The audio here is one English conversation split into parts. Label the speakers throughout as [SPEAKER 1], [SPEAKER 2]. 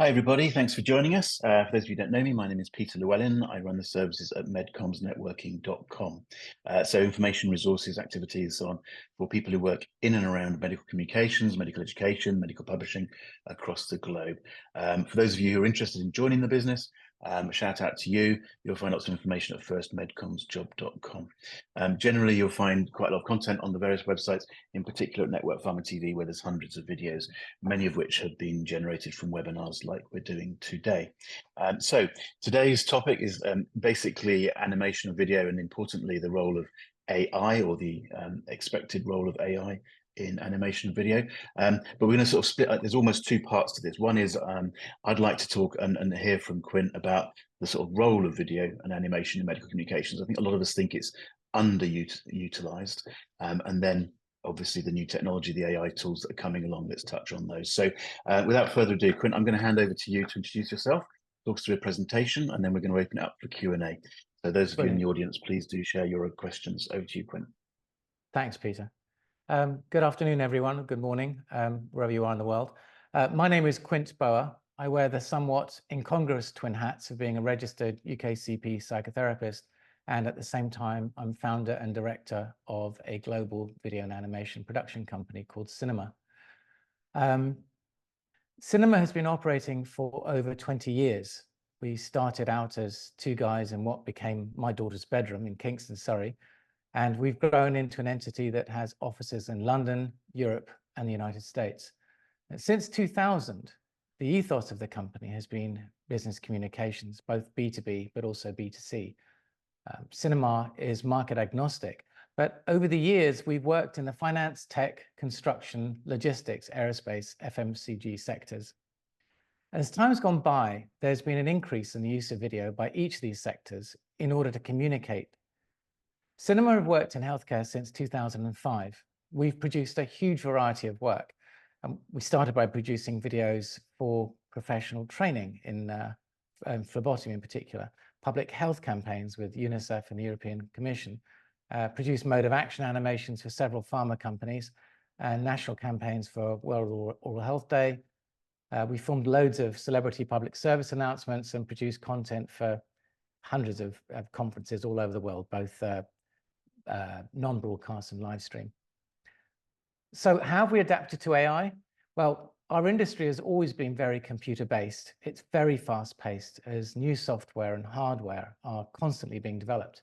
[SPEAKER 1] Hi, everybody. Thanks for joining us. For those of you who don't know me, my name is Peter Llewellyn. I run the services at medcomsnetworking.com. So information, resources, activities, so on, for people who work in and around medical communications, medical education, medical publishing across the globe. For those of you who are interested in joining the business, shout out to you. You'll find lots of information at firstmedcomsjob.com. Generally, you'll find quite a lot of content on the various websites, in particular at NetworkPharma TV, where there's hundreds of videos, many of which have been generated from webinars like we're doing today. So today's topic is basically animation of video, and importantly, the role of AI, or the expected role of AI in animation video. But we're going to sort of split, there's almost two parts to this. One is I'd like to talk and hear from Quint about the sort of role of video and animation in medical communications. I think a lot of us think it's underutilized, and then obviously the new technology, the AI tools that are coming along. Let's touch on those. So without further ado, Quint, I'm going to hand over to you to introduce yourself, talk us through a presentation, and then we're going to open it up for Q&A. So those of you in the audience, please do share your questions. Over to you, Quint.
[SPEAKER 2] Thanks, Peter. Good afternoon, everyone. Good morning, wherever you are in the world. My name is Quint Boa. I wear the somewhat incongruous twin hats of being a registered UKCP psychotherapist, and at the same time, I'm founder and director of a global video and animation production company called Synima. Synima has been operating for over 20 years. We started out as two guys in what became my daughter's bedroom in Kingston, Surrey, and we've grown into an entity that has offices in London, Europe, and the United States. And since 2000, the ethos of the company has been business communications, both B2B, but also B2C. Synima is market agnostic, but over the years, we've worked in the finance, tech, construction, logistics, aerospace, FMCG sectors. As time's gone by, there's been an increase in the use of video by each of these sectors in order to communicate. Synima have worked in healthcare since 2005. We've produced a huge variety of work. We started by producing videos for professional training in phlebotomy in particular, public health campaigns with UNICEF and the European Commission, produced mode of action animations for several pharma companies, and national campaigns for World Oral Health Day. We filmed loads of celebrity public service announcements and produced content for hundreds of conferences all over the world, both non-broadcast and live stream. So how have we adapted to AI? Well, our industry has always been very computer-based. It's very fast-paced as new software and hardware are constantly being developed.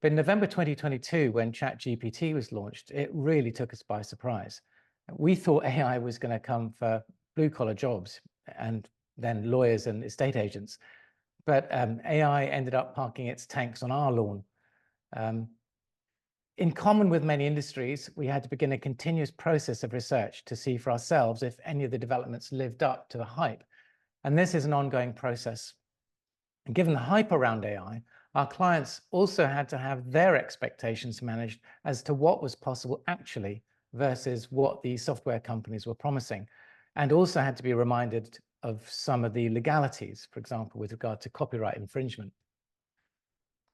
[SPEAKER 2] But in November 2022, when ChatGPT was launched, it really took us by surprise. We thought AI was going to come for blue-collar jobs and then lawyers and estate agents. But AI ended up parking its tanks on our lawn. In common with many industries, we had to begin a continuous process of research to see for ourselves if any of the developments lived up to the hype. And this is an ongoing process. And given the hype around AI, our clients also had to have their expectations managed as to what was possible actually versus what the software companies were promising, and also had to be reminded of some of the legalities, for example, with regard to copyright infringement.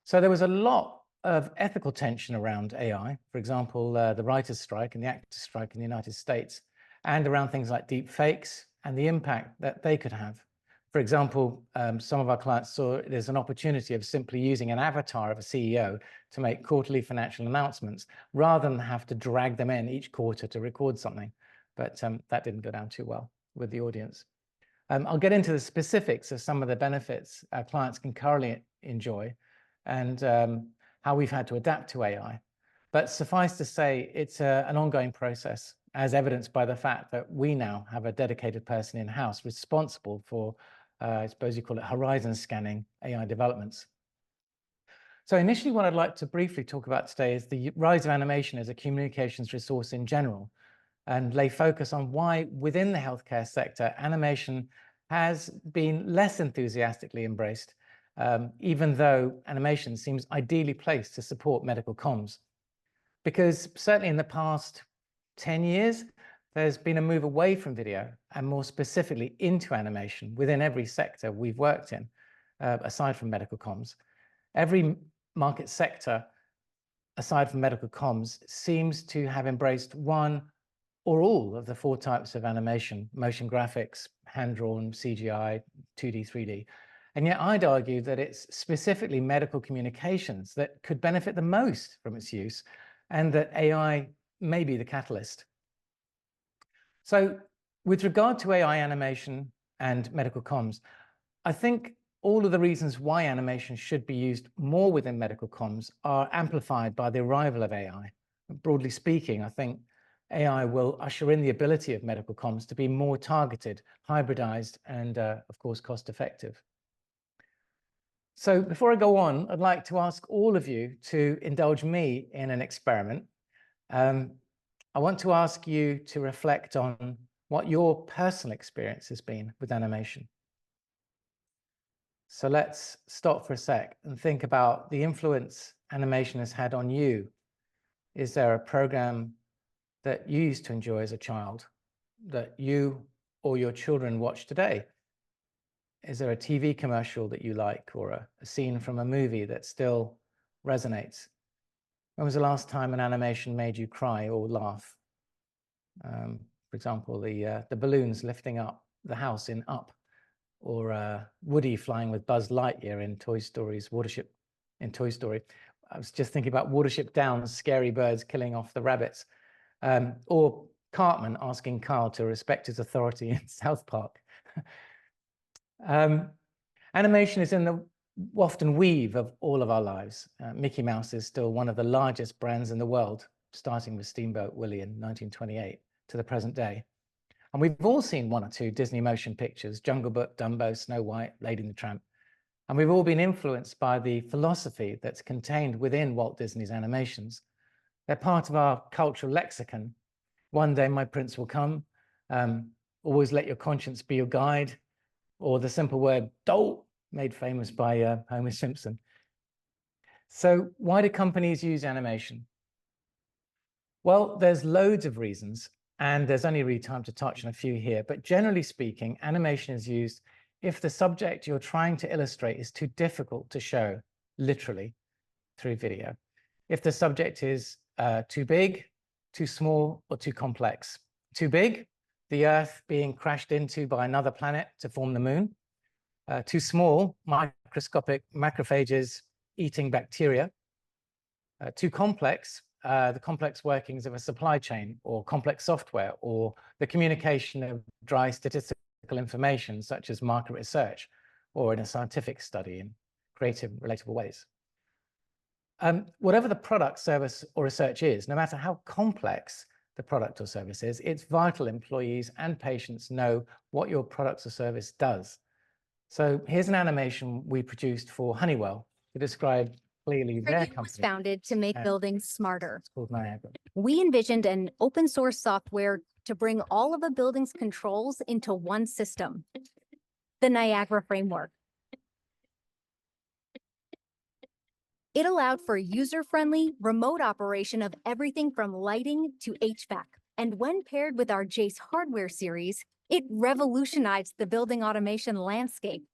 [SPEAKER 2] So there was a lot of ethical tension around AI, for example, the writers' strike and the actors' strike in the United States, and around things like deep fakes and the impact that they could have. For example, some of our clients saw it as an opportunity of simply using an avatar of a CEO to make quarterly financial announcements rather than have to drag them in each quarter to record something. But that didn't go down too well with the audience. I'll get into the specifics of some of the benefits our clients can currently enjoy and how we've had to adapt to AI. But suffice to say, it's an ongoing process, as evidenced by the fact that we now have a dedicated person in-house responsible for, I suppose you call it horizon scanning AI developments. So initially, what I'd like to briefly talk about today is the rise of animation as a communications resource in general, and lay focus on why within the healthcare sector, animation has been less enthusiastically embraced, even though animation seems ideally placed to support medical comms. Because certainly in the past 10 years, there's been a move away from video and more specifically into animation within every sector we've worked in, aside from medical comms. Every market sector, aside from medical comms, seems to have embraced one or all of the 4 types of animation: motion graphics, hand-drawn, CGI, 2D, 3D. And yet I'd argue that it's specifically medical communications that could benefit the most from its use, and that AI may be the catalyst. So with regard to AI animation and medical comms, I think all of the reasons why animation should be used more within medical comms are amplified by the arrival of AI. Broadly speaking, I think AI will usher in the ability of medical comms to be more targeted, hybridized, and of course, cost effective. So before I go on, I'd like to ask all of you to indulge me in an experiment. I want to ask you to reflect on what your personal experience has been with animation. So let's stop for a sec and think about the influence animation has had on you. Is there a program that you used to enjoy as a child that you or your children watch today? Is there a TV commercial that you like, or a scene from a movie that still resonates? When was the last time an animation made you cry or laugh? For example, the balloons lifting up the house in Up, or Woody flying with Buzz Lightyear in Toy Story's Watership in Toy Story. I was just thinking about Watership Down's scary birds killing off the rabbits, or Cartman asking Carl to respect his authority in South Park. Animation is in the often weave of all of our lives. Mickey Mouse is still one of the largest brands in the world, starting with Steamboat Willie in 1928 to the present day. And we've all seen 1 or 2 Disney motion pictures: Jungle Book, Dumbo, Snow White, Lady and the Tramp. And we've all been influenced by the philosophy that's contained within Walt Disney's animations. They're part of our cultural lexicon. One day my prince will come, always let your conscience be your guide, or the simple word "dolt," made famous by Homer Simpson. So why do companies use animation? Well, there's loads of reasons, and there's only really time to touch on a few here. But generally speaking, animation is used if the subject you're trying to illustrate is too difficult to show literally through video. If the subject is too big, too small, or too complex. Too big, the Earth being crashed into by another planet to form the moon. Too small, microscopic macrophages eating bacteria. Too complex, the complex workings of a supply chain, or complex software, or the communication of dry statistical information, such as market research, or in a scientific study in creative, relatable ways. Whatever the product, service, or research is, no matter how complex the product or service is, it's vital employees and patients know what your product or service does. So here's an animation we produced for Honeywell to describe clearly their company.
[SPEAKER 3] Was founded to make buildings smarter.
[SPEAKER 2] It's called Niagara.
[SPEAKER 3] We envisioned an open source software to bring all of a building's controls into one system, the Niagara framework. It allowed for user-friendly remote operation of everything from lighting to HVAC. And when paired with our Jace hardware series, it revolutionized the building automation landscape.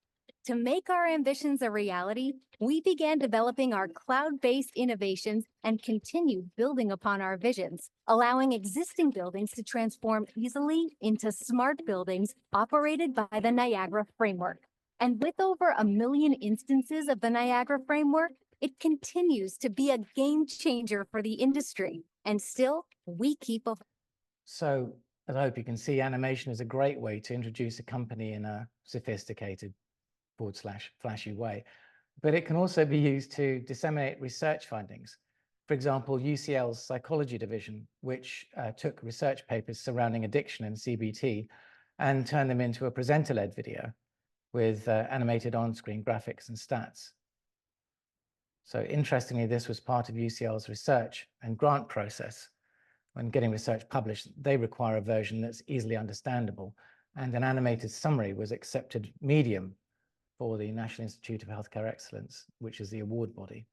[SPEAKER 3] To make our ambitions a reality, we began developing our cloud-based innovations and continued building upon our visions, allowing existing buildings to transform easily into smart buildings operated by the Niagara framework. And with over 1 million instances of the Niagara framework, it continues to be a game changer for the industry. And still, we keep a...
[SPEAKER 2] So, as I hope you can see, animation is a great way to introduce a company in a sophisticated / flashy way. But it can also be used to disseminate research findings. For example, UCL's psychology division, which took research papers surrounding addiction and CBT and turned them into a presenter-led video with animated on-screen graphics and stats. So interestingly, this was part of UCL's research and grant process. When getting research published, they require a version that's easily understandable, and an animated summary was accepted medium for the National Institute of Healthcare Excellence, which is the award body.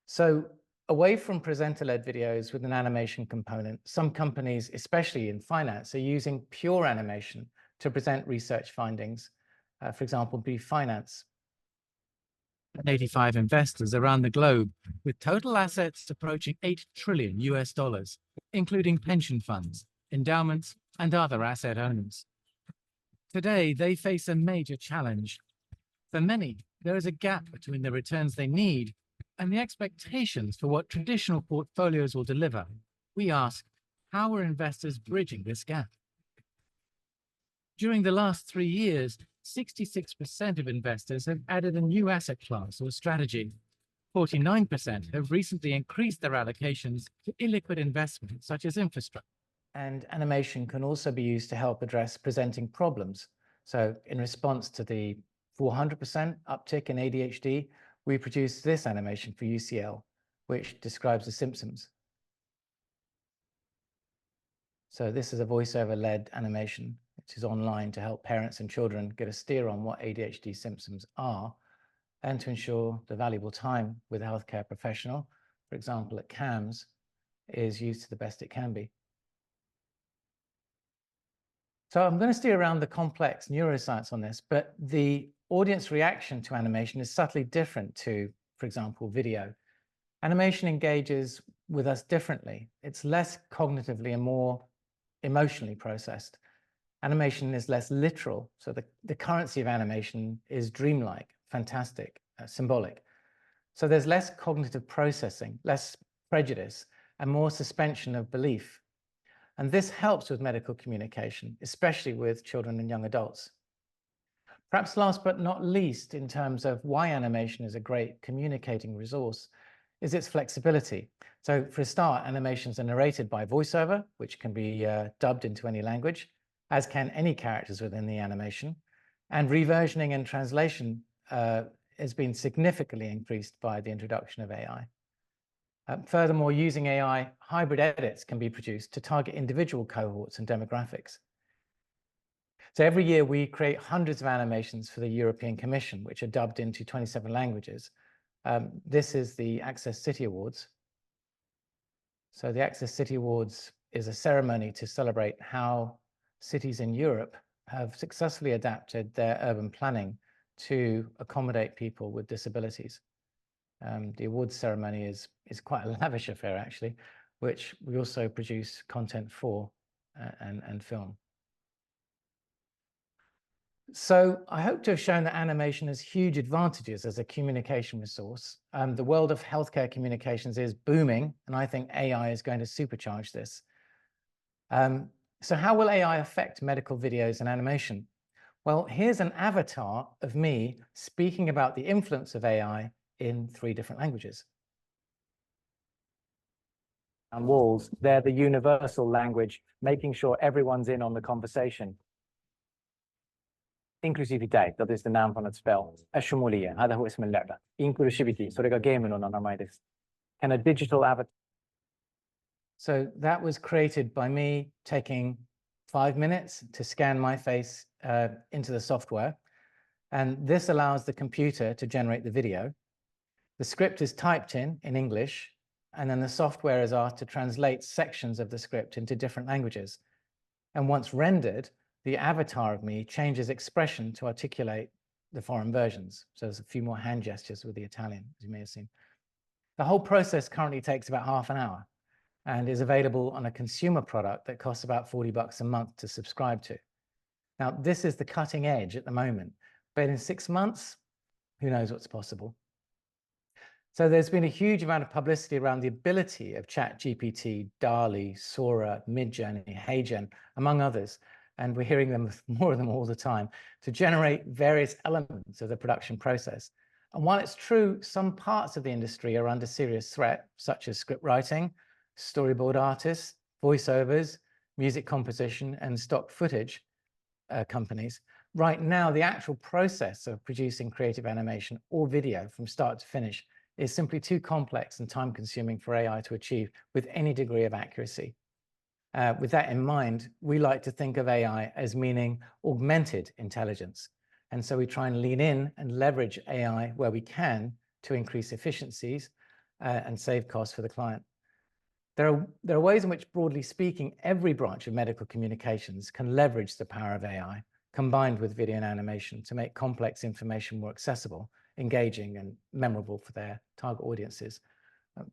[SPEAKER 2] So away from presenter-led videos with an animation component, some companies, especially in finance, are using pure animation to present research findings. For example, Brief Finance. 85 investors around the globe with total assets approaching $8 trillion US. including pension funds, endowments, and other asset owners. Today, they face a major challenge. For many, there is a gap between the returns they need and the expectations for what traditional portfolios will deliver. We ask, how are investors bridging this gap? During the last 3 years, 66% of investors have added a new asset class or strategy. 49% have recently increased their allocations to illiquid investments such as infrastructure. And animation can also be used to help address presenting problems. So in response to the 400% uptick in ADHD, we produced this animation for UCL, which describes the symptoms. So this is a voiceover-led animation, which is online to help parents and children get a steer on what ADHD symptoms are and to ensure the valuable time with a healthcare professional, for example, at CAMS, is used to the best it can be. So I'm going to steer around the complex neuroscience on this, but the audience reaction to animation is subtly different to, for example, video. Animation engages with us differently. It's less cognitively and more emotionally processed. Animation is less literal, so the currency of animation is dreamlike, fantastic, symbolic. So there's less cognitive processing, less prejudice, and more suspension of belief. And this helps with medical communication, especially with children and young adults. Perhaps last but not least, in terms of why animation is a great communicating resource, is its flexibility. So for a start, animations are narrated by voiceover, which can be dubbed into any language, as can any characters within the animation. And reversioning and translation has been significantly increased by the introduction of AI. Furthermore, using AI, hybrid edits can be produced to target individual cohorts and demographics. So every year we create hundreds of animations for the European Commission, which are dubbed into 27 languages. This is the Access City Awards. So the Access City Awards is a ceremony to celebrate how cities in Europe have successfully adapted their urban planning to accommodate people with disabilities. The awards ceremony is quite a lavish affair, actually, which we also produce content for and film. So I hope to have shown that animation has huge advantages as a communication resource. The world of healthcare communications is booming, and I think AI is going to supercharge this. So how will AI affect medical videos and animation? Well, here's an avatar of me speaking about the influence of AI in 3 different languages. And walls, they're the universal language, making sure everyone's in on the conversation. Inclusivität, dat is de naam van het spel. الشمولية, هذا هو اسم اللعبة. Inclusivity, それがゲームの名前です. And a digital avatar. So that was created by me taking 5 minutes to scan my face into the software. And this allows the computer to generate the video. The script is typed in English, and then the software is asked to translate sections of the script into different languages. And once rendered, the avatar of me changes expression to articulate the foreign versions. So there's a few more hand gestures with the Italian, as you may have seen. The whole process currently takes about half an hour and is available on a consumer product that costs about $40 a month to subscribe to. Now, this is the cutting edge at the moment, but in 6 months, who knows what's possible? So there's been a huge amount of publicity around the ability of ChatGPT, DALL-E, Sora, Midjourney, HeyGen, among others, and we're hearing more of them all the time, to generate various elements of the production process. And while it's true, some parts of the industry are under serious threat, such as script writing, storyboard artists, voiceovers, music composition, and stock footage companies. Right now, the actual process of producing creative animation or video from start to finish is simply too complex and time-consuming for AI to achieve with any degree of accuracy. With that in mind, we like to think of AI as meaning augmented intelligence. And so we try and lean in and leverage AI where we can to increase efficiencies and save costs for the client. There are ways in which, broadly speaking, every branch of medical communications can leverage the power of AI combined with video and animation to make complex information more accessible, engaging, and memorable for their target audiences.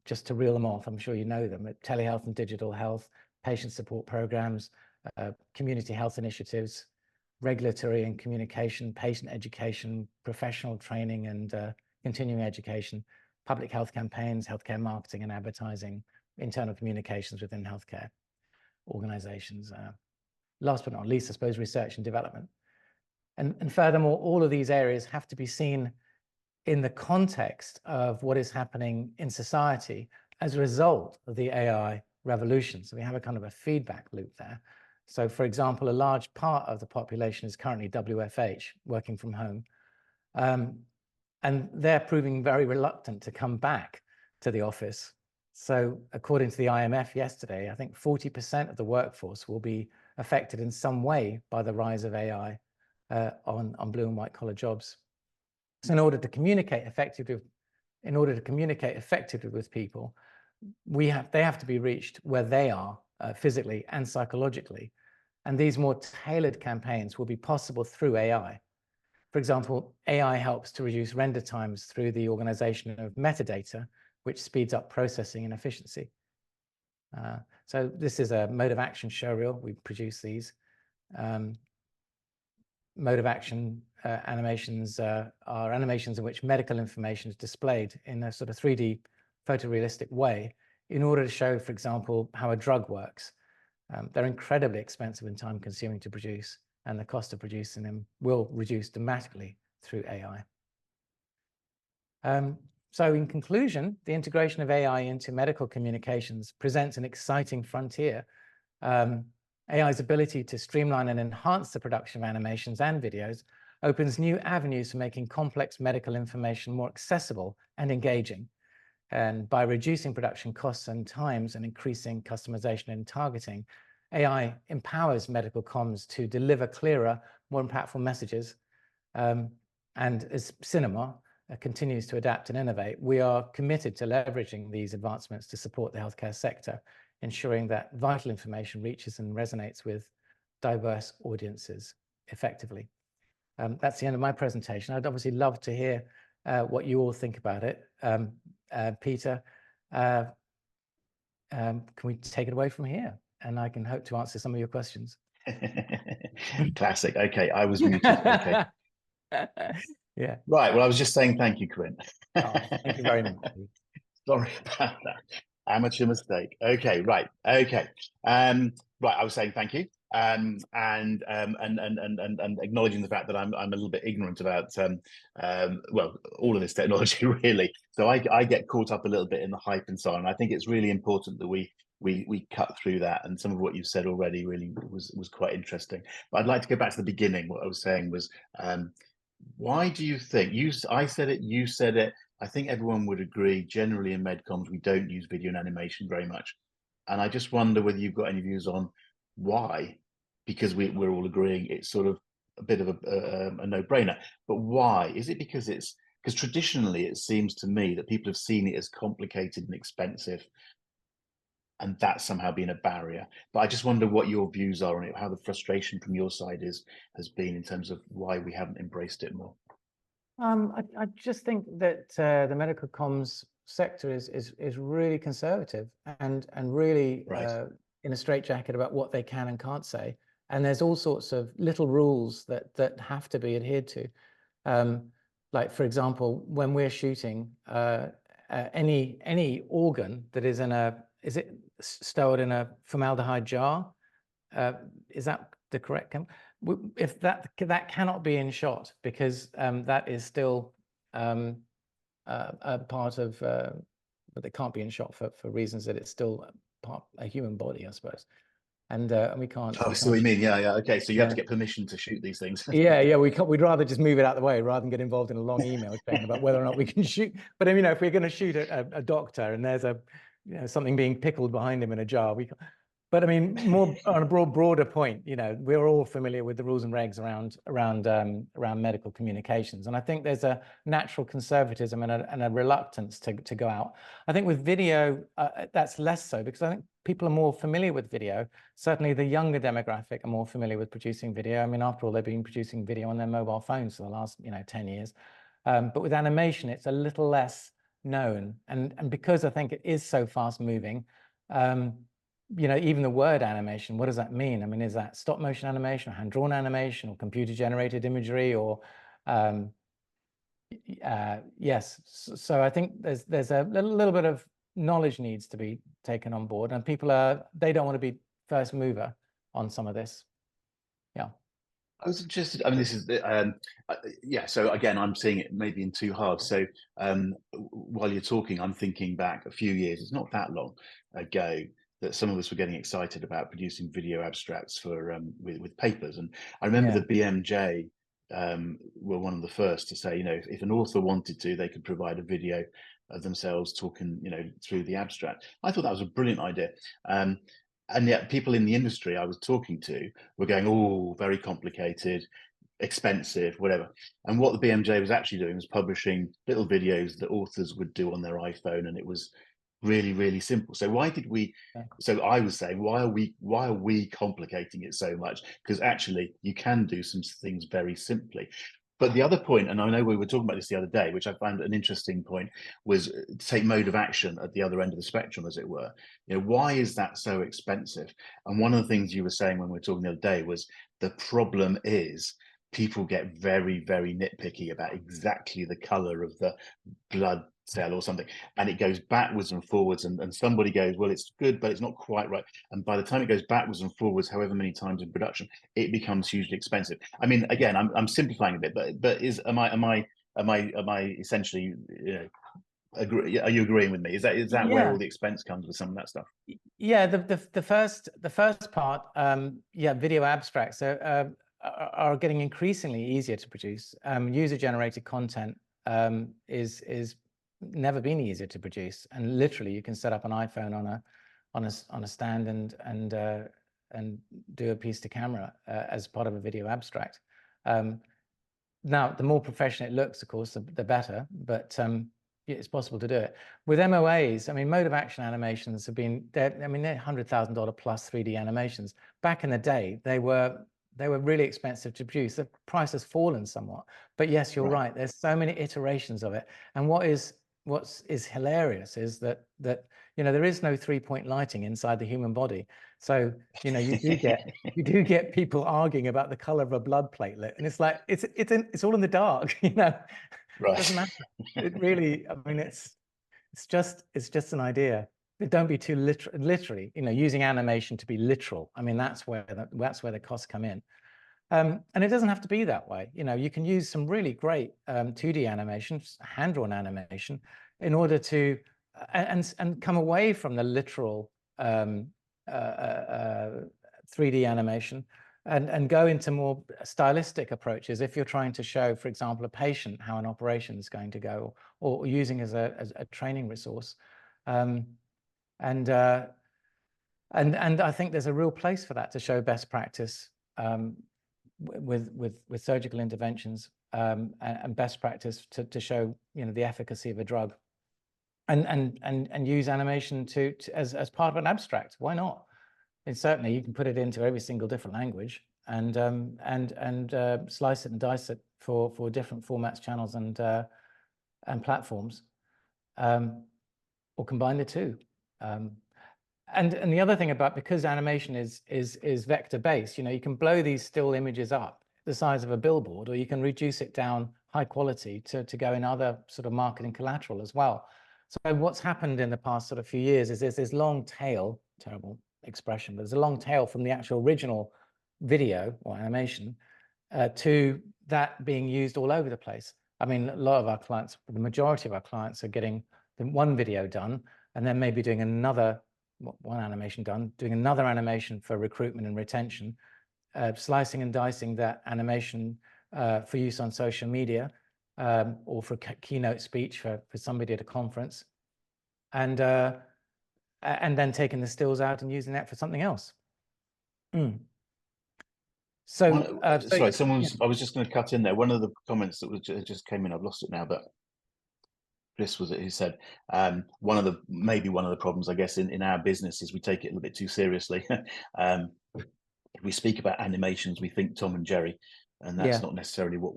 [SPEAKER 2] just to reel them off, I'm sure you know them: telehealth and digital health, patient support programs, community health initiatives, regulatory and communication, patient education, professional training and continuing education, public health campaigns, healthcare marketing and advertising, internal communications within healthcare organizations. Last but not least, I suppose, research and development. And furthermore, all of these areas have to be seen in the context of what is happening in society as a result of the AI revolution. So we have a kind of a feedback loop there. So, for example, a large part of the population is currently WFH, working from home. And they're proving very reluctant to come back to the office. So according to the IMF yesterday, I think 40% of the workforce will be affected in some way by the rise of AI on blue and white collar jobs. So in order to communicate effectively with people, they have to be reached where they are physically and psychologically. And these more tailored campaigns will be possible through AI. For example, AI helps to reduce render times through the organization of metadata, which speeds up processing and efficiency. So this is a mode of action showreel. We produce these. Mode of action animations are animations in which medical information is displayed in a sort of 3D photorealistic way in order to show, for example, how a drug works. They're incredibly expensive and time consuming to produce, and the cost of producing them will reduce dramatically through AI. So in conclusion, the integration of AI into medical communications presents an exciting frontier. AI's ability to streamline and enhance the production of animations and videos opens new avenues for making complex medical information more accessible and engaging. And by reducing production costs and times and increasing customization and targeting, AI empowers medical comms to deliver clearer, more impactful messages. And as Synima continues to adapt and innovate, we are committed to leveraging these advancements to support the healthcare sector, ensuring that vital information reaches and resonates with diverse audiences effectively. That's the end of my presentation. I'd obviously love to hear what you all think about it. Peter, can we take it away from here? And I can hope to answer some of your questions.
[SPEAKER 1] Classic. Okay, I was muted. Okay.
[SPEAKER 2] Yeah.
[SPEAKER 1] Right. Well, I was just saying thank you, Quint.
[SPEAKER 2] Oh, thank you very much.
[SPEAKER 1] Sorry about that. Amateur mistake. Okay. Right. Okay. Right. I was saying thank you. And acknowledging the fact that I'm a little bit ignorant about well, all of this technology really. So I get caught up a little bit in the hype and so on. I think it's really important that we cut through that, and some of what you've said already really was quite interesting. But I'd like to go back to the beginning. What I was saying was, why do you think I said it, you said it, I think everyone would agree generally in medcoms we don't use video and animation very much, and I just wonder whether you've got any views on why, because we're all agreeing it's sort of a bit of a no-brainer, but why? Is it because traditionally it seems to me that people have seen it as complicated and expensive, and that's somehow been a barrier? But I just wonder what your views are on it, how the frustration from your side has been in terms of why we haven't embraced it more.
[SPEAKER 2] I just think that the medical comms sector is really conservative and really
[SPEAKER 1] Right.
[SPEAKER 2] in a straitjacket about what they can and can't say. And there's all sorts of little rules that have to be adhered to. Like, for example, when we're shooting any organ that is is it stored in a formaldehyde jar? Is that the correct? If that cannot be in shot, because that is still a part of, but it can't be in shot for reasons that it's still a human body, I suppose. And we can't.
[SPEAKER 1] Oh, so we mean, yeah. Okay, so you have to get permission to shoot these things.
[SPEAKER 2] Yeah, we'd rather just move it out of the way rather than get involved in a long email chain about whether or not we can shoot. But you know, if we're going to shoot a doctor and there's something being pickled behind him in a jar, we can't. But I mean, more on a broader point, you know, we're all familiar with the rules and regs around medical communications, and I think there's a natural conservatism and a reluctance to go out. I think with video, that's less so, because I think people are more familiar with video. Certainly, the younger demographic are more familiar with producing video. I mean, after all, they've been producing video on their mobile phones for the last 10 years. But with animation, it's a little less known. And because I think it is so fast moving, you know, even the word animation, what does that mean? I mean, is that stop motion animation, or hand-drawn animation, or computer generated imagery, or yes. So I think there's a little bit of knowledge needs to be taken on board, and people they don't want to be first mover on some of this. Yeah.
[SPEAKER 1] I was interested. I mean, this is yeah. So again, I'm seeing it maybe in two halves. So while you're talking, I'm thinking back a few years. It's not that long ago that some of us were getting excited about producing video abstracts for with papers. And I remember the BMJ were one of the first to say, you know, if an author wanted to, they could provide a video of themselves talking, you know, through the abstract. I thought that was a brilliant idea. And yet people in the industry I was talking to were going, oh, very complicated, expensive, whatever. And what the BMJ was actually doing was publishing little videos that authors would do on their iPhone, and it was really, really simple. So why did we, so I was saying, why are we complicating it so much? Because actually you can do some things very simply. But the other point, and I know we were talking about this the other day, which I found an interesting point, was to take mode of action at the other end of the spectrum, as it were. You know, why is that so expensive? And one of the things you were saying when we were talking the other day was the problem is people get very, very nitpicky about exactly the color of the blood cell or something, and it goes backwards and forwards, and somebody goes, well, it's good, but it's not quite right. And by the time it goes backwards and forwards, however many times in production, it becomes hugely expensive. I mean, again, I'm simplifying a bit, but am I essentially, you know, are you agreeing with me? Is that where all the expense comes with some of that stuff?
[SPEAKER 2] Yeah, the first part, yeah, video abstracts are getting increasingly easier to produce. User generated content is never been easier to produce, and literally you can set up an iPhone on a stand and do a piece to camera as part of a video abstract. Now, the more professional it looks, of course, the better, but it's possible to do it. With MOAs, I mean, mode of action animations have been, they're $100,000 plus 3D animations. Back in the day, they were really expensive to produce. The price has fallen somewhat, but yes, you're right. There's so many iterations of it. And what is hilarious is that you know, there is no 3-point lighting inside the human body. So, you know, you do get people arguing about the color of a blood platelet, and it's like it's all in the dark, you know. It doesn't matter. It really, I mean, it's just an idea. But don't be too literally, you know, using animation to be literal. I mean, that's where the costs come in. And it doesn't have to be that way. You know, you can use some really great 2D animation, hand-drawn animation, in order to and come away from the literal 3D animation and go into more stylistic approaches if you're trying to show, for example, a patient how an operation is going to go, or using as a training resource. And I think there's a real place for that to show best practice with surgical interventions, and best practice to show, you know, the efficacy of a drug, and use animation as part of an abstract. Why not? And certainly you can put it into every single different language and slice it and dice it for different formats, channels, and platforms, or combine the two. And the other thing about, because animation is vector based, you know, you can blow these still images up the size of a billboard, or you can reduce it down high quality to go in other sort of marketing collateral as well. So what's happened in the past sort of few years is there's this long tail, terrible expression, but there's a long tail from the actual original video or animation to that being used all over the place. I mean, a lot of our clients, the majority of our clients, are getting one video done and then maybe doing another one animation done, doing another animation for recruitment and retention, slicing and dicing that animation for use on social media, or for keynote speech for somebody at a conference, and then taking the stills out and using that for something else. So,
[SPEAKER 1] sorry, I was just going to cut in there. One of the comments that just came in, I've lost it now, but Chris was it who said maybe one of the problems, I guess, in our business is we take it a little bit too seriously. We speak about animations, we think Tom and Jerry, and that's not necessarily what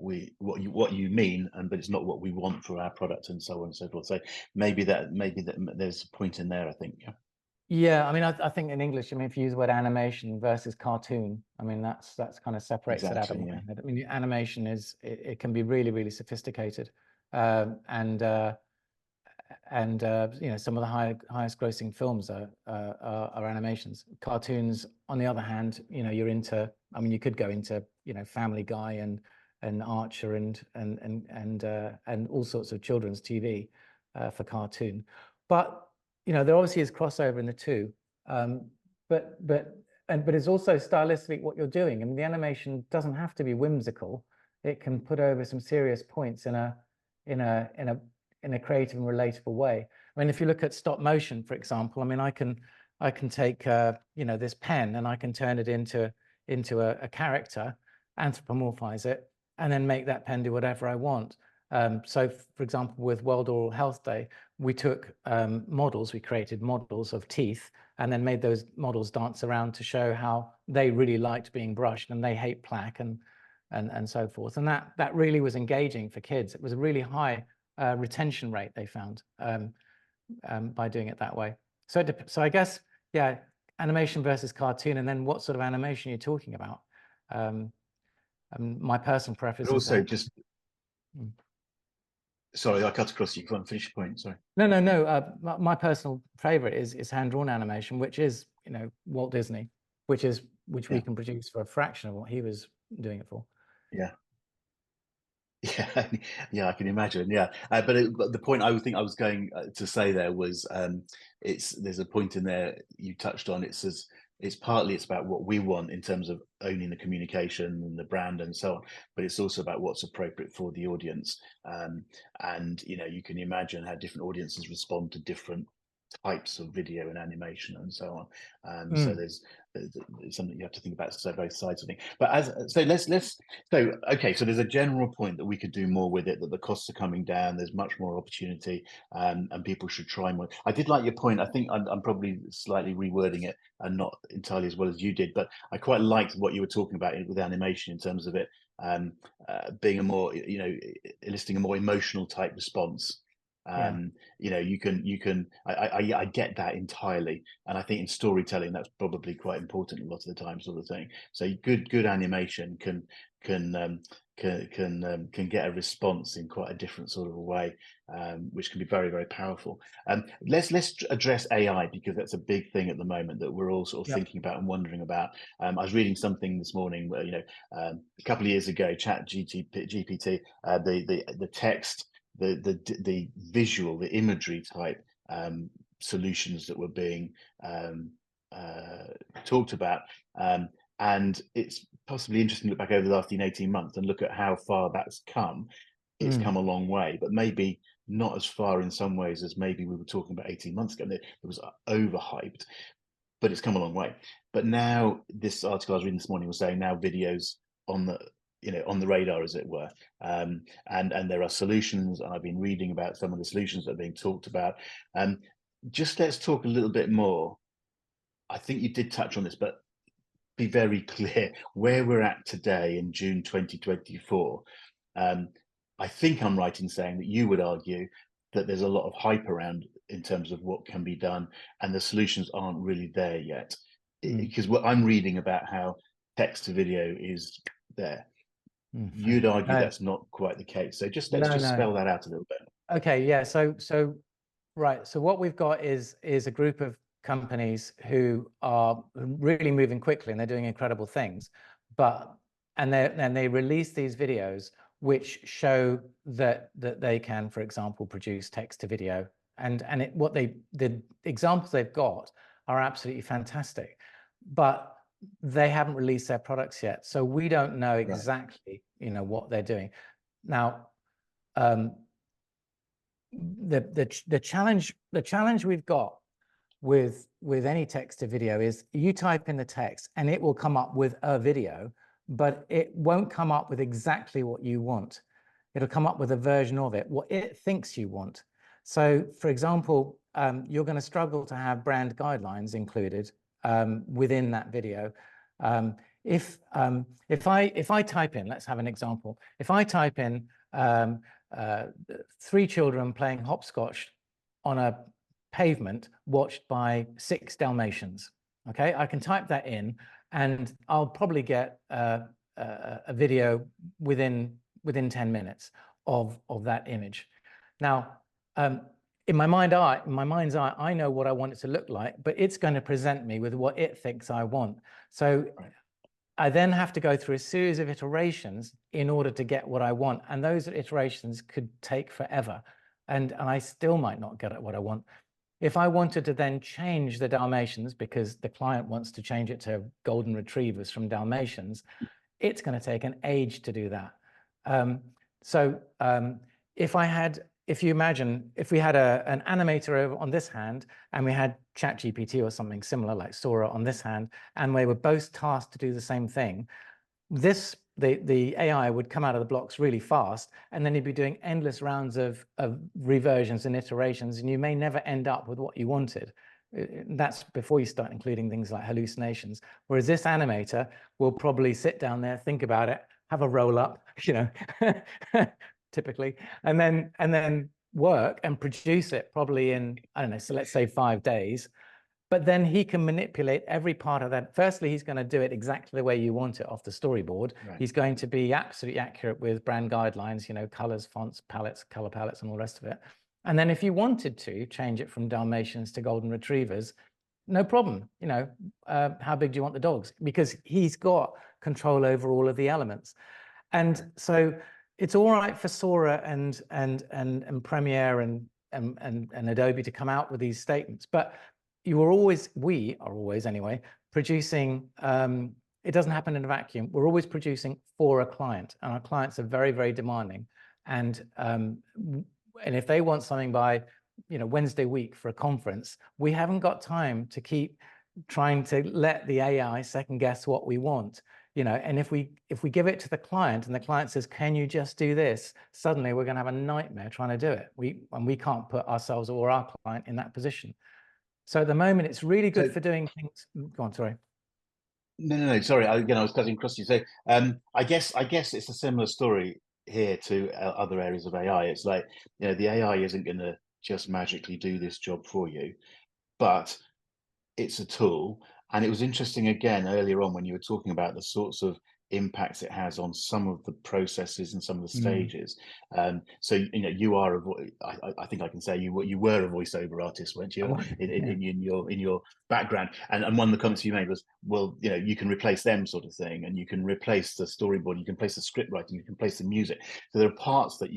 [SPEAKER 1] you mean, but it's not what we want for our product, and so on and so forth. So maybe that there's a point in there, I think.
[SPEAKER 2] Yeah, I mean, I think in English, I mean, if you use the word animation versus cartoon, I mean, that's kind of separates it out of my head. I mean, animation is, it can be really, really sophisticated, and you know, some of the highest grossing films are animations. Cartoons, on the other hand, you know, you're into, I mean, you could go into, you know, Family Guy and Archer and all sorts of children's TV for cartoon, but you know, there obviously is crossover in the two, but it's also stylistically what you're doing. I mean, the animation doesn't have to be whimsical. It can put over some serious points in a creative and relatable way. I mean, if you look at stop motion, for example, I mean, I can take you know, this pen, and I can turn it into a character, anthropomorphize it, and then make that pen do whatever I want. So, for example, with World Oral Health Day, we took models, we created models of teeth, and then made those models dance around to show how they really liked being brushed and they hate plaque and so forth. And that really was engaging for kids. It was a really high retention rate they found by doing it that way. So I guess, yeah, animation versus cartoon, and then what sort of animation you're talking about. My personal preference
[SPEAKER 1] But also
[SPEAKER 2] is
[SPEAKER 1] just sorry, I cut across you. Go on, finish your point. Sorry.
[SPEAKER 2] No. My personal favorite is hand-drawn animation, which is, you know, Walt Disney, which we can produce for a fraction of what he was doing it for.
[SPEAKER 1] Yeah. Yeah, I can imagine. Yeah, but the point I would think I was going to say there was, there's a point in there you touched on. It's partly about what we want in terms of owning the communication and the brand and so on, but it's also about what's appropriate for the audience. And you know, you can imagine how different audiences respond to different types of video and animation and so on. So there's something you have to think about, so both sides of things. But so there's a general point that we could do more with it, that the costs are coming down, there's much more opportunity, and people should try more. I did like your point. I think I'm probably slightly rewording it and not entirely as well as you did, but I quite liked what you were talking about with animation in terms of it being a more, you know, eliciting a more emotional type response. You know, I get that entirely, and I think in storytelling that's probably quite important a lot of the time, sort of thing. So good animation can get a response in quite a different sort of a way, which can be very, very powerful. Let's address AI, because that's a big thing at the moment that we're all sort of thinking about and wondering about. I was reading something this morning where, you know, a couple of years ago, GPT, the text, the visual, the imagery type solutions that were being talked about, and it's possibly interesting to look back over the last 18 months and look at how far that's come. It's come a long way, but maybe not as far in some ways as maybe we were talking about 18 months ago. It was overhyped, but it's come a long way. But now, this article I was reading this morning was saying now videos on the, you know, on the radar, as it were, and there are solutions, and I've been reading about some of the solutions that are being talked about. Just let's talk a little bit more. I think you did touch on this, but be very clear where we're at today in June 2024. I think I'm right in saying that you would argue that there's a lot of hype around in terms of what can be done, and the solutions aren't really there yet. Because what I'm reading about how text to video is there, you'd argue that's not quite the case. So let's spell that out a little bit.
[SPEAKER 2] Okay, yeah. So right. So what we've got is a group of companies who are really moving quickly, and they're doing incredible things, and they release these videos which show that they can, for example, produce text to video, and the examples they've got are absolutely fantastic, but they haven't released their products yet, so we don't know exactly, you know, what they're doing now. The challenge we've got with any text to video is you type in the text and it will come up with a video, but it won't come up with exactly what you want. It'll come up with a version of it, what it thinks you want. So, for example, you're going to struggle to have brand guidelines included within that video. if I type in, let's have an example. If I type in 3 children playing hopscotch on a pavement watched by 6 Dalmatians, okay, I can type that in, and I'll probably get a video within 10 minutes of that image. Now, in my mind's eye, I know what I want it to look like, but it's going to present me with what it thinks I want. So I then have to go through a series of iterations in order to get what I want. And those iterations could take forever. And I still might not get what I want. If I wanted to then change the Dalmatians, because the client wants to change it to golden retrievers from Dalmatians, it's going to take an age to do that. If you imagine, if we had an animator over on this hand, and we had ChatGPT or something similar like Sora on this hand, and we were both tasked to do the same thing, the AI would come out of the blocks really fast, and then you'd be doing endless rounds of reversions and iterations, and you may never end up with what you wanted. That's before you start including things like hallucinations. Whereas this animator will probably sit down there, think about it, have a roll up, you know, typically, and then work and produce it probably in, I don't know, so let's say 5 days. But then he can manipulate every part of that. Firstly, he's going to do it exactly the way you want it off the storyboard. Right. He's going to be absolutely accurate with brand guidelines, you know, colors, fonts, palettes, color palettes, and all the rest of it. And then if you wanted to change it from Dalmatians to golden retrievers, no problem. You know, how big do you want the dogs? Because he's got control over all of the elements. And so it's all right for Sora and Premiere and Adobe to come out with these statements, but we are always anyway, producing, it doesn't happen in a vacuum. We're always producing for a client, and our clients are very, very demanding. And if they want something by, you know, Wednesday week for a conference, we haven't got time to keep trying to let the AI second guess what we want. You know, and if we give it to the client and the client says, can you just do this? Suddenly we're going to have a nightmare trying to do it. We can't put ourselves or our client in that position. So at the moment, it's really good for doing things. Go on, sorry.
[SPEAKER 1] No. Sorry, I was cutting across you. So I guess it's a similar story here to other areas of AI. It's like, you know, the AI isn't going to just magically do this job for you, but it's a tool. And it was interesting again earlier on when you were talking about the sorts of impacts it has on some of the processes and some of the stages. So, you know, you are I think I can say you were a voiceover artist, weren't you? In your background. And one of the comments you made was, well, you know, you can replace them, sort of thing, and you can replace the storyboard, you can replace the script writing, you can replace the music. So there are parts that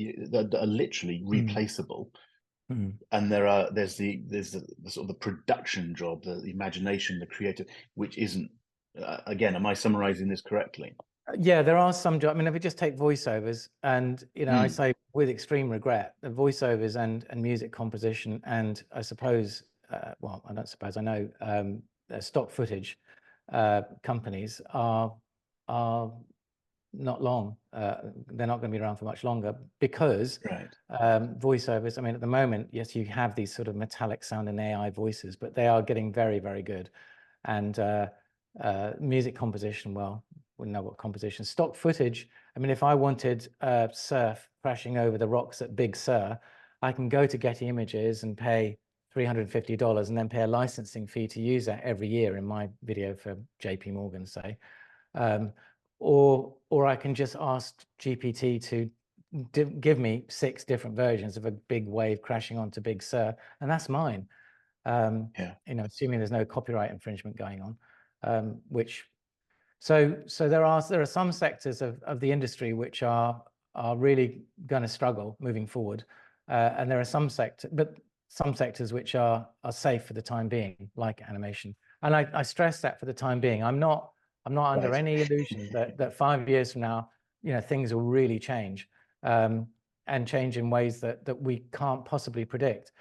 [SPEAKER 1] are literally replaceable. And there's the sort of the production job, the imagination, the creative, which isn't. Again, am I summarizing this correctly?
[SPEAKER 2] Yeah, there are some jobs. I mean, if we just take voiceovers, and you know, I say with extreme regret, the voiceovers and music composition, and I suppose, well, I don't suppose, I know stock footage companies are not long. They're not going to be around for much longer because voiceovers, I mean, at the moment, yes, you have these sort of metallic sounding AI voices, but they are getting very, very good. And music composition, well, we know what composition. Stock footage, I mean, if I wanted surf crashing over the rocks at Big Sur, I can go to Getty Images and pay $350 and then pay a licensing fee to use that every year in my video for JP Morgan, say. Or I can just ask GPT to give me 6 different versions of a big wave crashing onto Big Sur, and that's mine. You know, assuming there's no copyright infringement going on, so there are some sectors of the industry which are really going to struggle moving forward, and there are some sectors which are safe for the time being, like animation. And I stress that for the time being. I'm not under any illusion that 5 years from now, you know, things will really change, and change in ways that we can't possibly predict,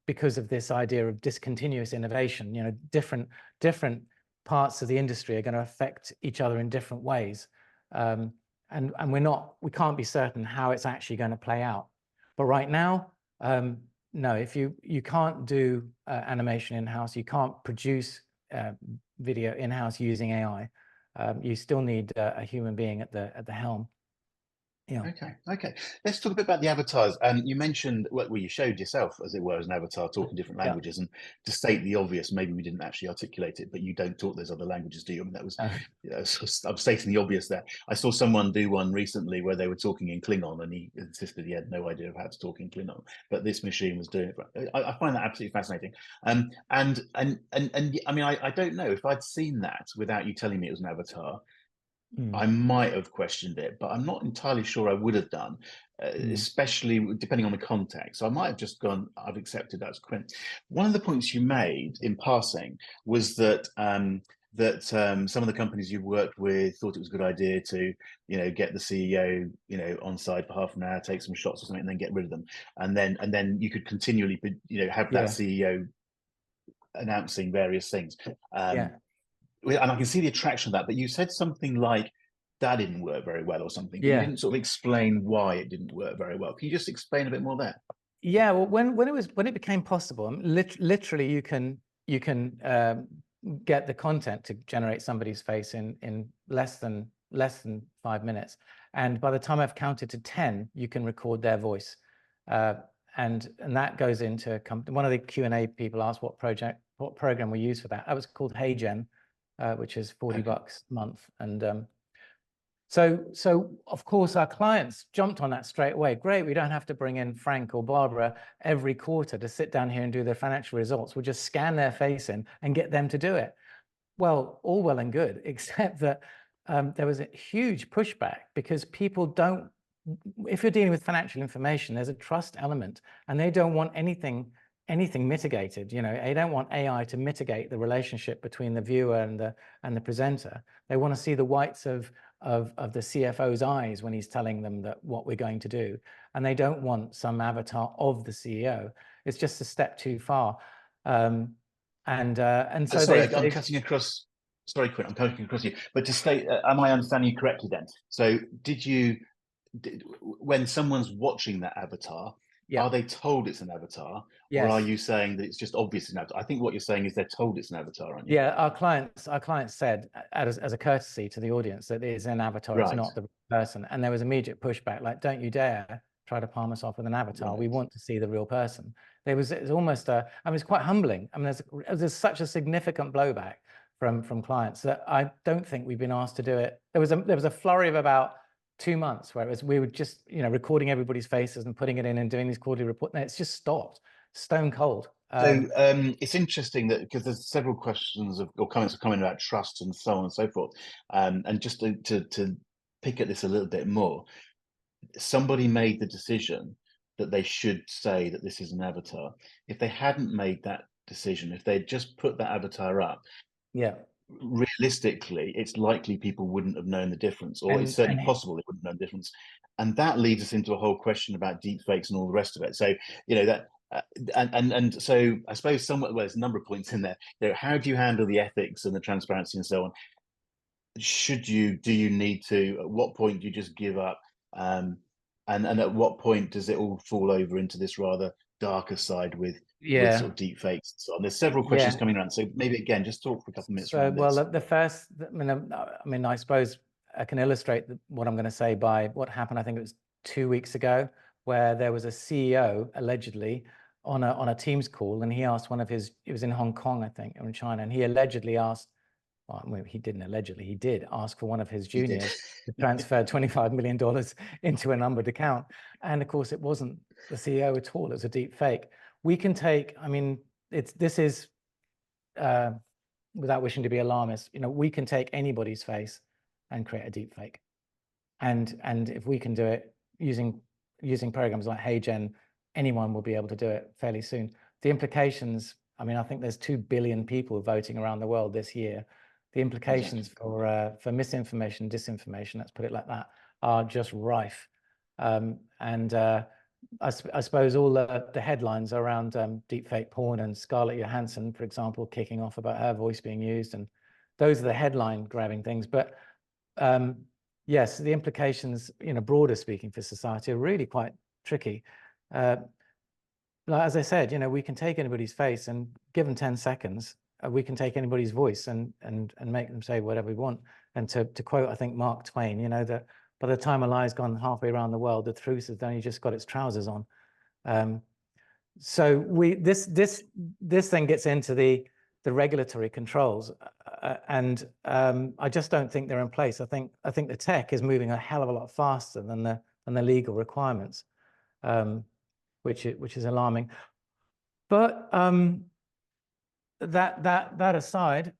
[SPEAKER 2] because of this idea of discontinuous innovation. You know, different parts of the industry are going to affect each other in different ways, and we can't be certain how it's actually going to play out. But right now, no, if you can't do animation in-house, you can't produce video in-house using AI. you still need a human being at the helm. Yeah.
[SPEAKER 1] Okay. Let's talk a bit about the avatars. You mentioned, well, you showed yourself, as it were, as an avatar talking different languages. And to state the obvious, maybe we didn't actually articulate it, but you don't talk those other languages, do you? I mean, that was, I'm stating the obvious there. I saw someone do one recently where they were talking in Klingon, and he insisted he had no idea of how to talk in Klingon, but this machine was doing it. I find that absolutely fascinating. And I mean, I don't know if I'd seen that without you telling me it was an avatar. I might have questioned it, but I'm not entirely sure I would have done, especially depending on the context. So I might have just gone, I've accepted that as Quint. One of the points you made in passing was that some of the companies you've worked with thought it was a good idea to, get the CEO, on side for half an hour, take some shots or something, and then get rid of them. And then you could continually, have that CEO announcing various things. And I can see the attraction of that, but you said something like that didn't work very well or something, but you didn't sort of explain why it didn't work very well. Can you just explain a bit more there?
[SPEAKER 2] Yeah, well, when it became possible, literally you can get the content to generate somebody's face in less than 5 minutes, and by the time I've counted to 10, you can record their voice, and that goes into one of the Q&A people asked what program we use for that. That was called HeyGen, which is $40 a month, and so of course our clients jumped on that straight away. Great, we don't have to bring in Frank or Barbara every quarter to sit down here and do their financial results. We'll just scan their face in and get them to do it. Well, all well and good, except that there was a huge pushback because people don't, if you're dealing with financial information, there's a trust element, and they don't want anything mitigated. They don't want AI to mitigate the relationship between the viewer and the presenter. They want to see the whites of the CFO's eyes when he's telling them that what we're going to do, and they don't want some avatar of the CEO. It's just a step too far. And so
[SPEAKER 1] sorry, I'm cutting across. Sorry, Quint, I'm cutting across you. But to state, am I understanding you correctly then? So when someone's watching that avatar, are they told it's an avatar, or are you saying that it's just obvious an avatar? I think what you're saying is they're told it's an avatar, aren't you?
[SPEAKER 2] Yeah, our clients said as a courtesy to the audience that it is an avatar, it's not the person. And there was immediate pushback, like, don't you dare try to palm us off with an avatar. We want to see the real person. It was almost it's quite humbling. I mean, there's such a significant blowback from clients that I don't think we've been asked to do it. There was a flurry of about 2 months where we were just recording everybody's faces and putting it in and doing these quarterly reports. And it's just stopped, stone cold.
[SPEAKER 1] So it's interesting that because there's several questions or comments are coming about trust and so on and so forth. And just to pick at this a little bit more, somebody made the decision that they should say that this is an avatar. If they hadn't made that decision, if they'd just put that avatar up, realistically, it's likely people wouldn't have known the difference, or it's certainly possible they wouldn't know the difference. And that leads us into a whole question about deep fakes and all the rest of it. So, that and so I suppose there's a number of points in there. How do you handle the ethics and the transparency and so on? Do you need to, at what point do you just give up? And at what point does it all fall over into this rather darker side with sort of deep fakes and so on? There's several questions coming around. So maybe again, just talk for a couple of minutes.
[SPEAKER 2] So, well, the first, I mean, I suppose I can illustrate what I'm going to say by what happened. I think it was 2 weeks ago, where there was a CEO allegedly on a Teams call, and he asked it was in Hong Kong, I think, or in China, and he allegedly asked, well, he didn't allegedly, he did ask for one of his juniors to transfer $25 million into a numbered account. And of course, it wasn't the CEO at all. It was a deep fake. We can take, I mean, this is, without wishing to be alarmist, we can take anybody's face and create a deep fake. And if we can do it using programs like HeyGen, anyone will be able to do it fairly soon. The implications, I mean, I think there's 2 billion people voting around the world this year. The implications for misinformation, disinformation, let's put it like that, are just rife. I suppose all the headlines around deepfake porn and Scarlett Johansson, for example, kicking off about her voice being used, and those are the headline grabbing things. But yes, the implications, broader speaking for society, are really quite tricky. As I said, we can take anybody's face and give them 10 seconds. We can take anybody's voice and make them say whatever we want. And to quote, I think, Mark Twain, you know, that by the time a lie's gone halfway around the world, the truth has only just got its trousers on. So this then gets into the regulatory controls, and I just don't think they're in place. I think the tech is moving a hell of a lot faster than the legal requirements, which is alarming. But that aside,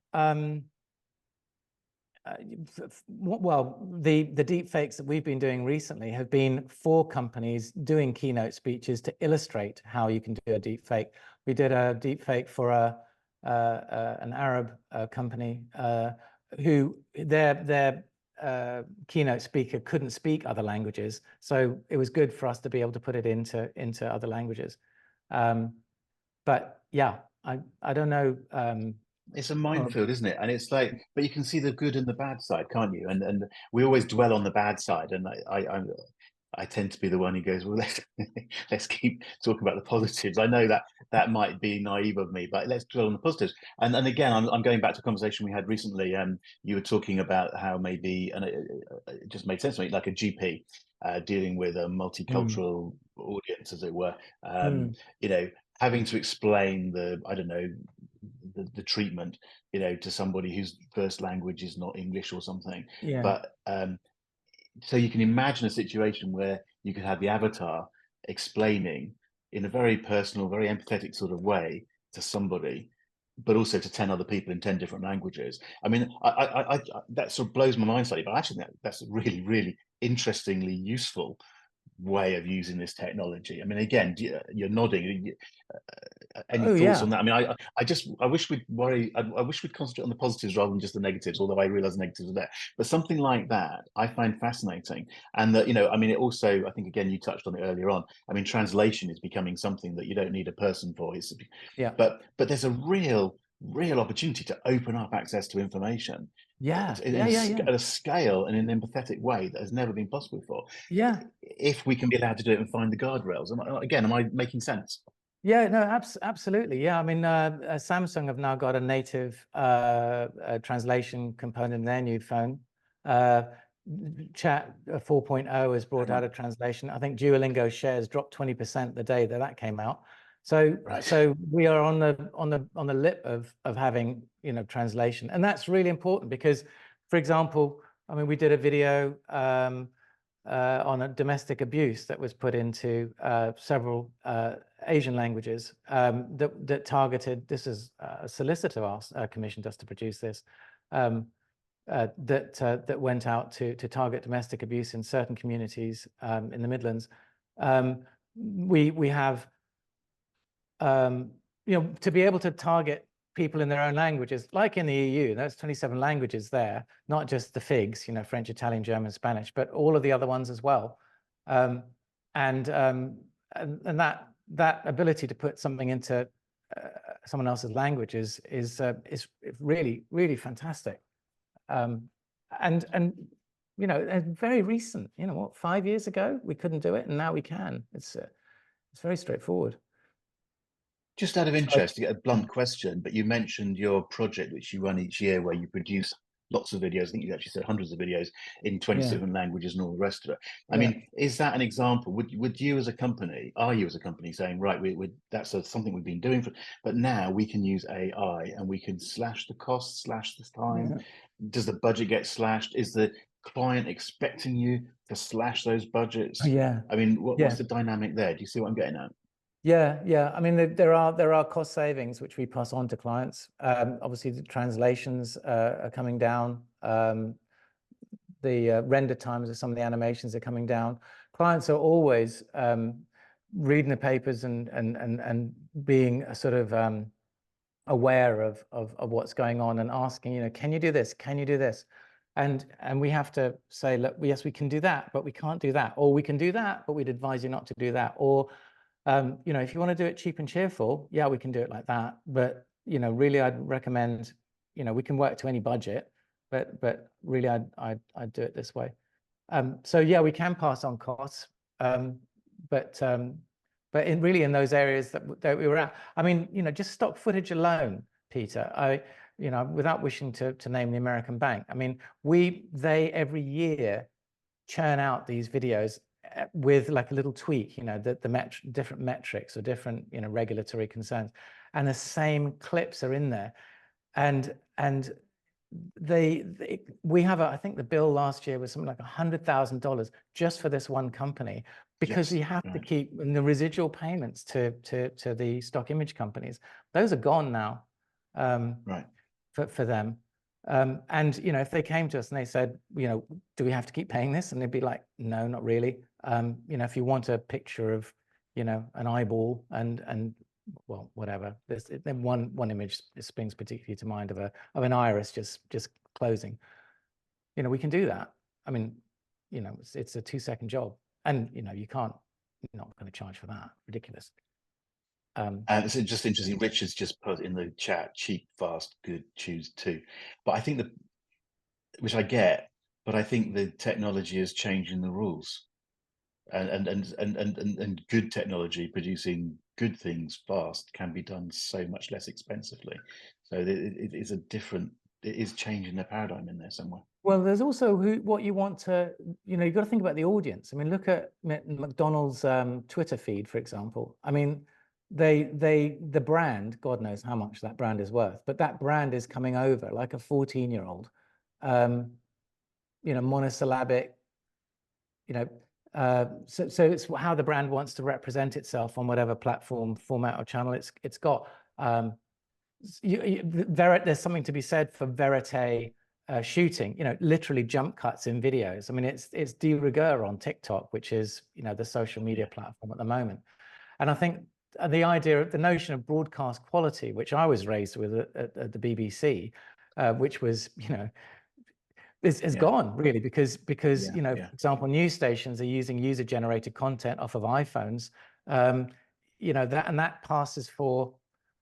[SPEAKER 2] well, the deep fakes that we've been doing recently have been for companies doing keynote speeches to illustrate how you can do a deep fake. We did a deep fake for an Arab company who their keynote speaker couldn't speak other languages, so it was good for us to be able to put it into other languages. But yeah, I don't know.
[SPEAKER 1] It's a minefield, isn't it? And it's like, but you can see the good and the bad side, can't you? And we always dwell on the bad side, and I tend to be the one who goes, well, let's keep talking about the positives. I know that might be naive of me, but let's dwell on the positives. And again, I'm going back to a conversation we had recently. You were talking about how maybe, and it just made sense to me, like a GP dealing with a multicultural audience, as it were. You know, having to explain the treatment, you know, to somebody whose first language is not English or something.
[SPEAKER 2] Yeah.
[SPEAKER 1] But so you can imagine a situation where you could have the avatar explaining in a very personal, very empathetic sort of way to somebody, but also to 10 other people in 10 different languages. I mean, I that sort of blows my mind slightly, but actually that's a really, really interestingly useful way of using this technology. I mean, again, you're nodding. Any thoughts on that? I mean, I wish we'd worry. I wish we'd concentrate on the positives rather than just the negatives. Although I realise the negatives are there, but something like that I find fascinating. And that, you know, I mean, it also, I think again you touched on it earlier on. I mean, translation is becoming something that you don't need a person for. But there's a real opportunity to open up access to information.
[SPEAKER 2] Yeah.
[SPEAKER 1] At a scale and in an empathetic way that has never been possible before.
[SPEAKER 2] Yeah.
[SPEAKER 1] If we can be allowed to do it and find the guardrails. Am I making sense?
[SPEAKER 2] Yeah, no, absolutely. Yeah, I mean, Samsung have now got a native translation component in their new phone. Chat 4.0 has brought out a translation. I think Duolingo shares dropped 20% the day that came out. So, so we are on the lip of having, you know, translation, and that's really important because, for example, I mean, we did a video on a domestic abuse that was put into several Asian languages that targeted. This is a solicitor commissioned us to produce this. That went out to target domestic abuse in certain communities in the Midlands. We have, you know, to be able to target people in their own languages, like in the EU, there's 27 languages there, not just the FIGs, you know, French, Italian, German, Spanish, but all of the other ones as well. And that ability to put something into someone else's language is really, really fantastic. And you know, and very recent, you know, what, 5 years ago we couldn't do it, and now we can. It's very straightforward.
[SPEAKER 1] Just out of interest, to get a blunt question, but you mentioned your project which you run each year where you produce lots of videos. I think you actually said hundreds of videos in 27 languages and all the rest of it. I mean, is that an example? Would you as a company, are you as a company saying, right, that's something we've been doing, but now we can use AI and we can slash the cost, slash the time? Does the budget get slashed? Is the client expecting you to slash those budgets? I mean, what's the dynamic there? Do you see what I'm getting at?
[SPEAKER 2] Yeah. I mean, there are cost savings which we pass on to clients. Obviously, the translations are coming down. The render times of some of the animations are coming down. Clients are always reading the papers and being sort of aware of what's going on and asking, you know, can you do this? Can you do this? And we have to say, look, yes, we can do that, but we can't do that. Or we can do that, but we'd advise you not to do that. Or you know, if you want to do it cheap and cheerful, yeah, we can do it like that. But, you know, really, I'd recommend, you know, we can work to any budget, but really, I'd do it this way. So yeah, we can pass on costs, but in those areas that we were at, I mean, you know, just stock footage alone, Peter. you know, without wishing to name the American bank, I mean, they every year churn out these videos with like a little tweak, you know, different metrics or different, you know, regulatory concerns, and the same clips are in there. And we have I think the bill last year was something like $100,000 just for this one company, because you have to keep the residual payments to the stock image companies. Those are gone now, for them. And you know, if they came to us and they said, you know, do we have to keep paying this? And they'd be like, no, not really. You know, if you want a picture of, you know, an eyeball and well, whatever. Then one image springs particularly to mind of an iris just closing. You know, we can do that. I mean, you know, it's a 2-second job, and you know, you're not going to charge for that. Ridiculous.
[SPEAKER 1] It's just interesting. Richard's just put in the chat: cheap, fast, good. Choose two. But I think which I get, but I think the technology is changing the rules, and good technology producing good things fast can be done so much less expensively. So it is changing the paradigm in there somewhere.
[SPEAKER 2] Well, there's also what you want to, you know, you've got to think about the audience. I mean, look at McDonald's Twitter feed, for example. I mean, the brand, God knows how much that brand is worth, but that brand is coming over like a 14-year-old, you know, monosyllabic, you know, so it's how the brand wants to represent itself on whatever platform, format, or channel it's got. There's something to be said for verite shooting, you know, literally jump cuts in videos. I mean, it's de rigueur on TikTok, which is, you know, the social media platform at the moment. And I think the notion of broadcast quality, which I was raised with at the BBC, which was, you know, is gone really, because you know, for example, news stations are using user-generated content off of iPhones, you know, that passes for,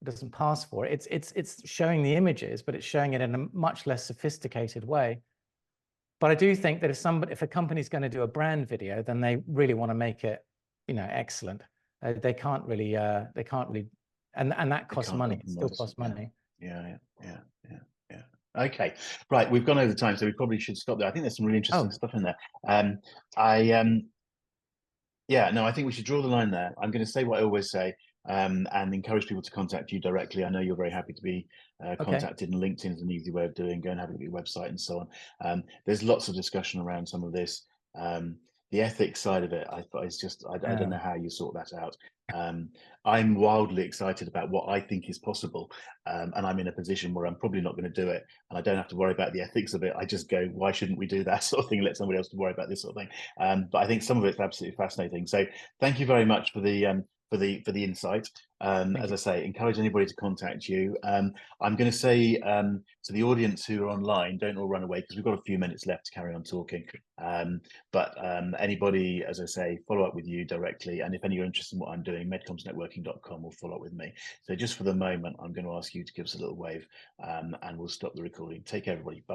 [SPEAKER 2] doesn't pass for it. It's showing the images, but it's showing it in a much less sophisticated way. But I do think that if a company's going to do a brand video, then they really want to make it, you know, excellent. They can't really, and that costs money. It still costs money.
[SPEAKER 1] Yeah. Okay, right. We've gone over time, so we probably should stop there. I think there's some really interesting stuff in there. Yeah, no, I think we should draw the line there. I'm going to say what I always say, and encourage people to contact you directly. I know you're very happy to be contacted, and LinkedIn is an easy way of doing. Go and have a look at your website and so on. There's lots of discussion around some of this. The ethics side of it, I don't know how you sort that out. I'm wildly excited about what I think is possible, and I'm in a position where I'm probably not going to do it, and I don't have to worry about the ethics of it. I just go, why shouldn't we do that sort of thing? Let somebody else worry about this sort of thing. But I think some of it's absolutely fascinating. So thank you very much for the insight. As I say, encourage anybody to contact you. I'm going to say to the audience who are online, don't all run away, because we've got a few minutes left to carry on talking. But anybody, as I say, follow up with you directly. And if any are interested in what I'm doing, medcomsnetworking.com will follow up with me. So just for the moment, I'm going to ask you to give us a little wave, and we'll stop the recording. Take care, everybody. Bye.